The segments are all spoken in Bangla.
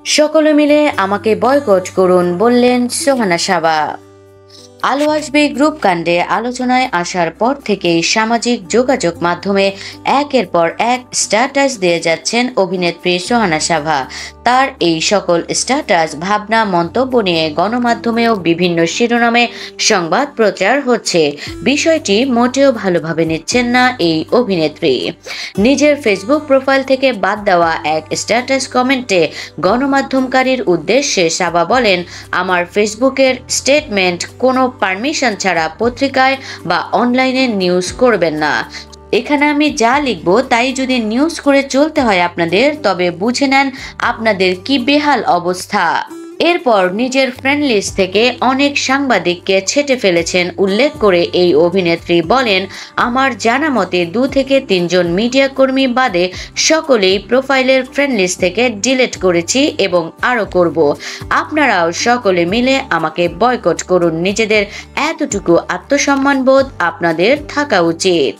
সকলে মিলে আমাকে বয়কট করুন বললেন সোহানা সাবা। আলো আসবে গ্রুপ কাণ্ডে আলোচনায় আসার পর থেকেই সামাজিক যোগাযোগ মাধ্যমে একের পর এক স্ট্যাটাস দিয়ে যাচ্ছেন অভিনেত্রী সোহানা সাবা। তার এই সকল স্ট্যাটাস, ভাবনা, মন্তব্য নিয়ে গণমাধ্যমেও বিভিন্ন শিরোনামে সংবাদ প্রচার হচ্ছে। বিষয়টি মোটেও ভালোভাবে নিচ্ছেন না এই অভিনেত্রী। নিজের ফেসবুক প্রোফাইল থেকে বাদ দেওয়া এক স্ট্যাটাস কমেন্টে গণমাধ্যমকারীর উদ্দেশ্যে সাবা বলেন, আমার ফেসবুকের স্টেটমেন্ট কোনো পারমিশন ছাড়া পত্রিকায় বা অনলাইনে নিউজ করবেন না। এখানে আমি যা লিখব তাই যদি নিউজ করে চলতে হয় আপনাদের, তবে বুঝে নেন আপনাদের কি বেহাল অবস্থা। এরপর নিজের ফ্রেন্ড লিস্ট থেকে অনেক সাংবাদিককে ছেঁটে ফেলেছেন উল্লেখ করে এই অভিনেত্রী বলেন, আমার জানা মতে 2 থেকে 3 জন মিডিয়া কর্মী বাদে সকলেই প্রোফাইলের ফ্রেন্ড লিস্ট থেকে ডিলিট করেছি এবং আরও করব। আপনারাও সকলে মিলে আমাকে বয়কট করুন। নিজেদের এতটুকু আত্মসম্মানবোধ আপনাদের থাকা উচিত।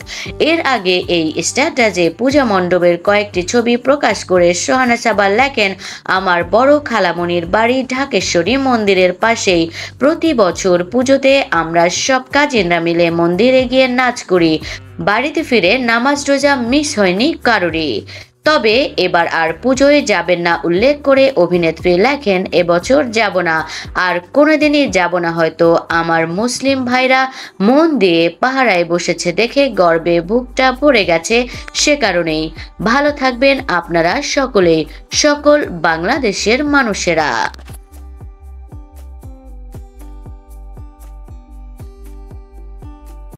এর আগে এই স্ট্যাটাসে পূজা মণ্ডপের কয়েকটি ছবি প্রকাশ করে সোহানা সাবা লেখেন, আমার বড় খালামণির বাড়ি ঢাকেশ্বরী মন্দিরের পাশেই। প্রতি বছর পুজোতে আমরা সব কাজিনরা মিলে মন্দিরে গিয়ে নাচ করি। বাড়িতে ফিরে নামাজ রোজা মিস হয়নি কারোরই। তবে এবার আর পুজোয় যাবেন না উল্লেখ করে অভিনেত্রী লেখেন, এবছর যাব না, আর কোনোদিনই যাব না। হয়তো আমার মুসলিম ভাইরা মন দিয়ে পাহারায় বসেছে দেখে গর্বে বুকটা ভরে গেছে, সে কারণেই। ভালো থাকবেন আপনারা সকলেই, সকল বাংলাদেশের মানুষেরা।